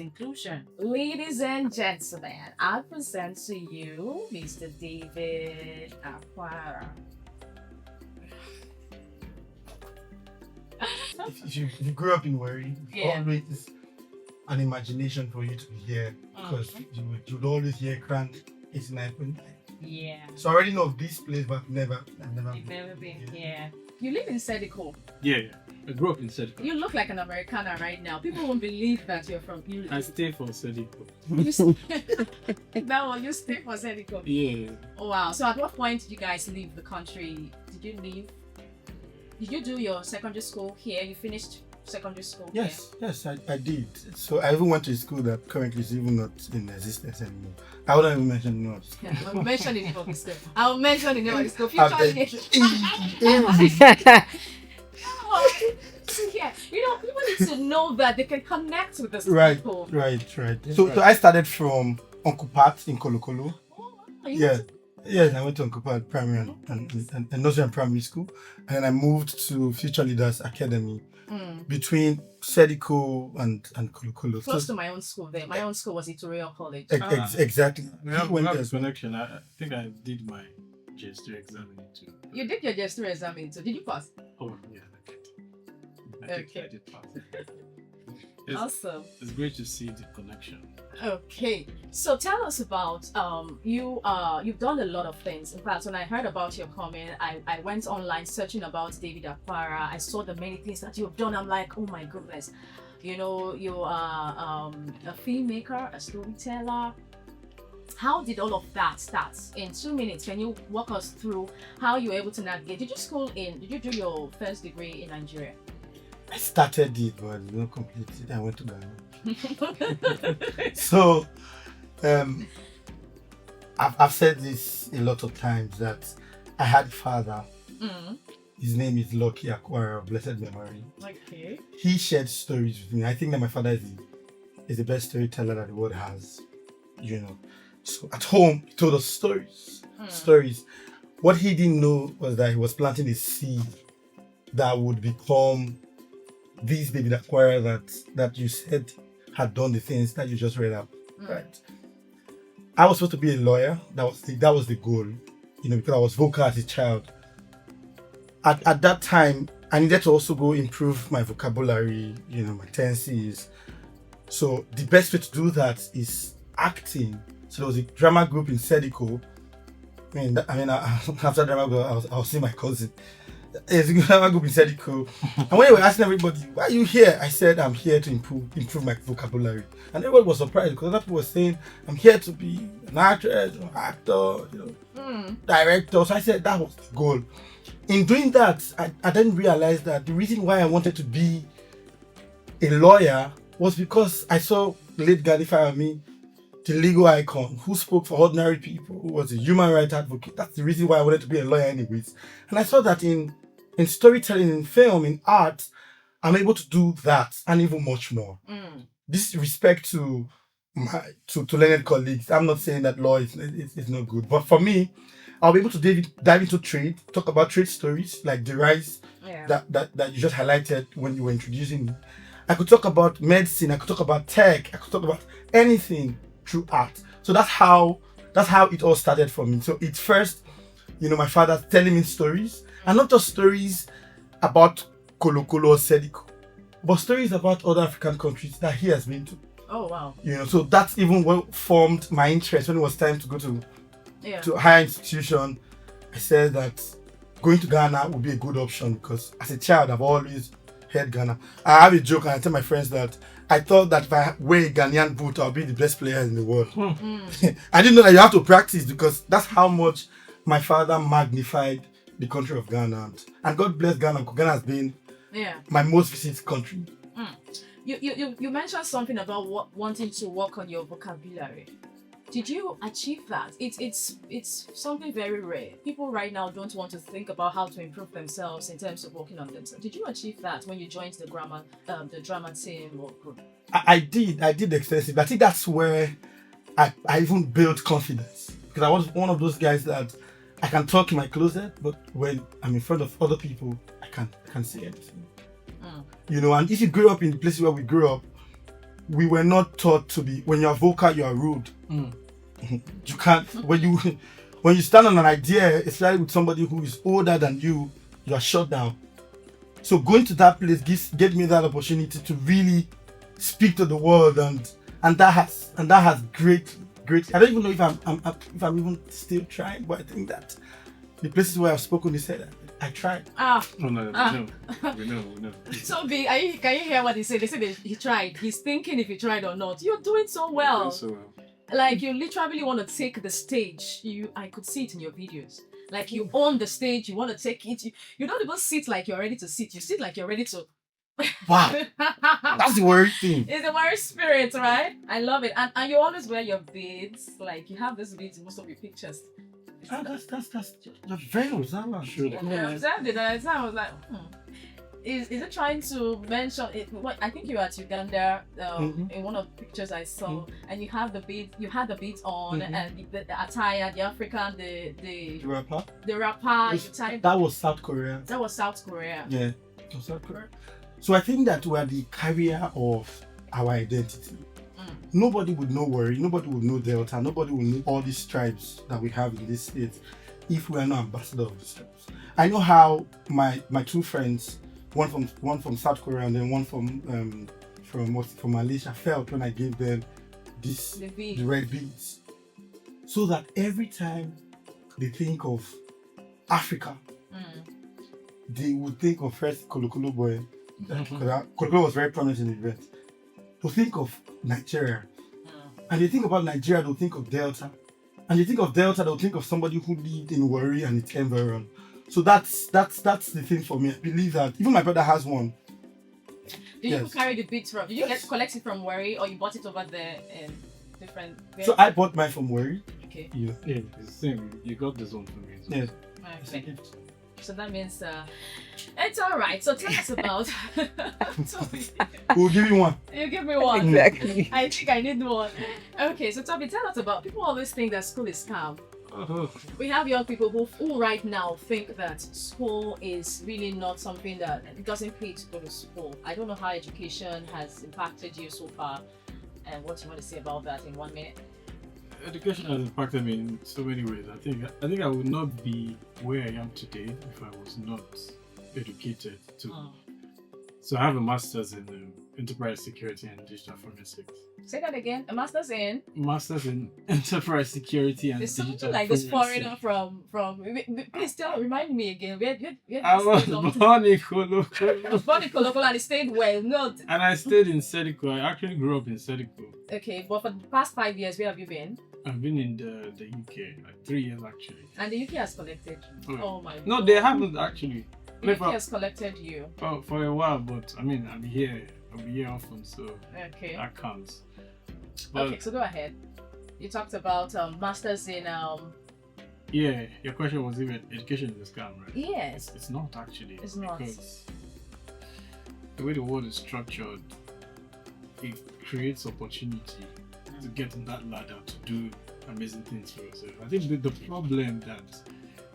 Inclusion. Ladies and gentlemen, I present to you Mr. David Akwara. If you grew up in Wari, Yeah. always an imagination for you to hear because you'd always hear Cran 89.9. Yeah. So I already know of this place, but I've never You've never been here. You live in Sedico. Yeah. I grew up in Sedico. You look like an Americana right now. People won't believe that you're from. I stay for Sedico. No, you stay for Sedico. Yeah. Oh wow. So at what point did you guys leave the country? Did you leave? Did you do your secondary school here? You finished secondary school Yes, I did. So I even went to a school that currently is even not in existence anymore. I wouldn't even mention the name of the school. here? I'll mention the name of the school. I'll mention the name of the school. I Future beg. yeah, people need to know that they can connect with the Right. people. So I started from Uncle Pat in Kolokolo. Oh, you Yeah. went to- Yes, I went to Uncle Pat Primary and nursery and primary school. And then I moved to Future Leaders Academy between Sedico and Kolokolo. Close to my own school there. My own school was Itorio College. Exactly. We have Went a there. connection. I think I did my JS3 exam too. You did your just exam so did you pass? Oh, yeah. Okay. I did pass. It's, Awesome. it's great to see the connection. Okay, so tell us about you've done a lot of things. In fact, when I heard about your comment, I went online searching about David Akwara. I saw the many things that you've done. I'm like, oh my goodness, you are a filmmaker, a storyteller. How did all of that start? In 2 minutes, can you walk us through how you were able to navigate? Did you do your first degree in Nigeria? I started it, but I did not complete it. I went to Ghana. So, I've said this a lot of times that I had a father. His name is Lucky Akwara of blessed memory. Okay. He shared stories with me. I think that my father is the best storyteller that the world has. So at home, he told us stories. What he didn't know was that he was planting a seed that would become this David Akwara that you said had done the things that you just read up. Right. I was supposed to be a lawyer. That was the goal. Because I was vocal as a child. At that time, I needed to also go improve my vocabulary, my tenses. So the best way to do that is acting. So there was a drama group in Sedico. After drama group, I was seeing my cousin. There's a drama group in Sedico. And when they were asking everybody, why are you here? I said, I'm here to improve my vocabulary. And everybody was surprised because other people were saying, I'm here to be an actress, an actor, director. So I said that was the goal. In doing that, I didn't realize that the reason why I wanted to be a lawyer was because I saw the late Gadi Fayemi, the legal icon who spoke for ordinary people, who was a human rights advocate. That's the reason why I wanted to be a lawyer anyways. And I saw that in storytelling, in film, in art, I'm able to do that and even much more. This respect to my learned colleagues. I'm not saying that law is not good, but for me, I'll be able to dive into trade, talk about trade stories like the rise that you just highlighted when you were introducing me. I could talk about medicine, I could talk about tech, I could talk about anything through art. So that's how it all started for me. So it's first, my father telling me stories, and not just stories about Kolokolo or Sedico, but stories about other African countries that he has been to. Oh wow. So that's even what formed my interest when it was time to go to a higher institution. I said that going to Ghana would be a good option because as a child I've always heard Ghana. I have a joke and I tell my friends that I thought that if I wear a Ghanaian boot I'll be the best player in the world. I didn't know that you have to practice because that's how much my father magnified the country of Ghana. And God bless Ghana. Ghana has been my most visited country. You mentioned something about wanting to work on your vocabulary. Did you achieve that? It's something very rare. People right now don't want to think about how to improve themselves in terms of working on themselves. Did you achieve that when you joined the drama team or group? I did extensive. I think that's where I even built confidence because I was one of those guys that I can talk in my closet, but when I'm in front of other people, I can't say anything. And if you grew up in the places where we grew up, we were not taught to be, when you're vocal, you are rude. You can't, when you stand on an idea, especially with somebody who is older than you are shut down. So going to that place gave me that opportunity to really speak to the world, and that has great. I don't even know if I'm even still trying, but I think that the places where I've spoken, they said I tried. Oh no, we know. So can you hear what they say? They said he tried. He's thinking if he tried or not. You're doing so well. Like you literally want to take the stage. I could see it in your videos. Like you own the stage. You want to take it. You don't even sit like you're ready to sit. You sit like you're ready to. Wow, that's the worry thing. It's the worry spirit, right? I love it. And you always wear your beads. Like you have these beads in most of your pictures. That's veils. I'm not sure. Yeah, I observed it and I was like, Is it trying to mention it? What I think you were at Uganda in one of the pictures I saw, and you have the beads. You had the beads on, and the attire, the African, the rapper. The rapper. That was South Korea. That was South Korea. Yeah, it was South Korea. So I think that we are the carrier of our identity. Nobody would know Worry, nobody would know Delta, nobody would know all these tribes that we have in this state if we are not ambassadors of these tribes. I know how my two friends, one from South Korea and then one from Malaysia, felt when I gave them the red beads. So that every time they think of Africa, they would think of first Kolokolo Boy. Kolokolo was very prominent in the event. To think of Nigeria, and they think about Nigeria, they'll think of Delta, and they think of Delta, they'll think of somebody who lived in Warri and its environment. So that's the thing for me. I believe that even my brother has one. Did you carry the beads from? Did you collect it from Warri, or you bought it over there in different? So I bought mine from Warri. Okay. Yeah, it's the same. You got this one from me. Yes. Okay. So that means it's all right. So tell us about. We'll give you one. You give me one. Exactly. I think I need one. Okay, so Toby, tell us about. People always think that school is scam. We have young people who right now think that school is really not something that it doesn't pay to go to school. I don't know how education has impacted you so far, and what you want to say about that in 1 minute. Education has impacted me in so many ways. I think I would not be where I am today if I was not educated too. So I have a master's in enterprise security and digital forensics. Say that again. A master's in? Master's in enterprise security and There's digital something like this foreigner from. Please remind me again. I was born in Kolokolo. Born in Kolokolo and stayed well. No. And I stayed in Sediko. I actually grew up in Sediko. Okay, but for the past 5 years, where have you been? I've been in the UK, like 3 years actually. And the UK has collected. Oh my God. No, they haven't actually. The UK has collected you. For a while, but I mean, I'm here often, so okay, that counts. But, okay, so go ahead. You talked about masters in Yeah, your question was even education is a scam, right? Yes. It's not actually. It's not. Because the way the world is structured, it creates opportunity to get on that ladder to do amazing things for yourself. I think the problem that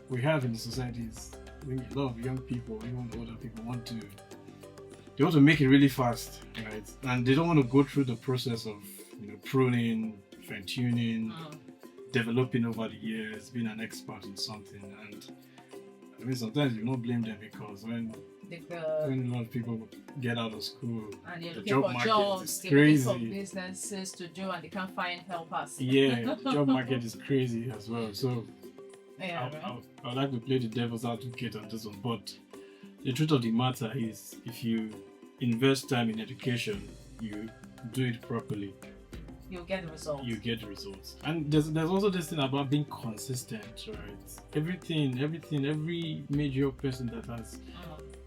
we have in the society is a lot of young people, even older people, want to make it really fast, right? And they don't want to go through the process of pruning, fine-tuning, developing over the years, being an expert in something. And I mean, sometimes you don't blame them because when a lot of people get out of school, and the job market jobs, is crazy. For businesses to do, and they can't find helpers. Yeah, the job market is crazy as well. So yeah, I would like to play the devil's advocate on this one, but the truth of the matter is, if you invest time in education, you do it properly, you'll get the results. You get the results. And there's also this thing about being consistent, right? Every major person that has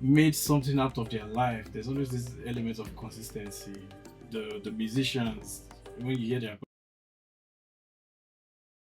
made something out of their life, there's always this element of consistency. The musicians, when you hear their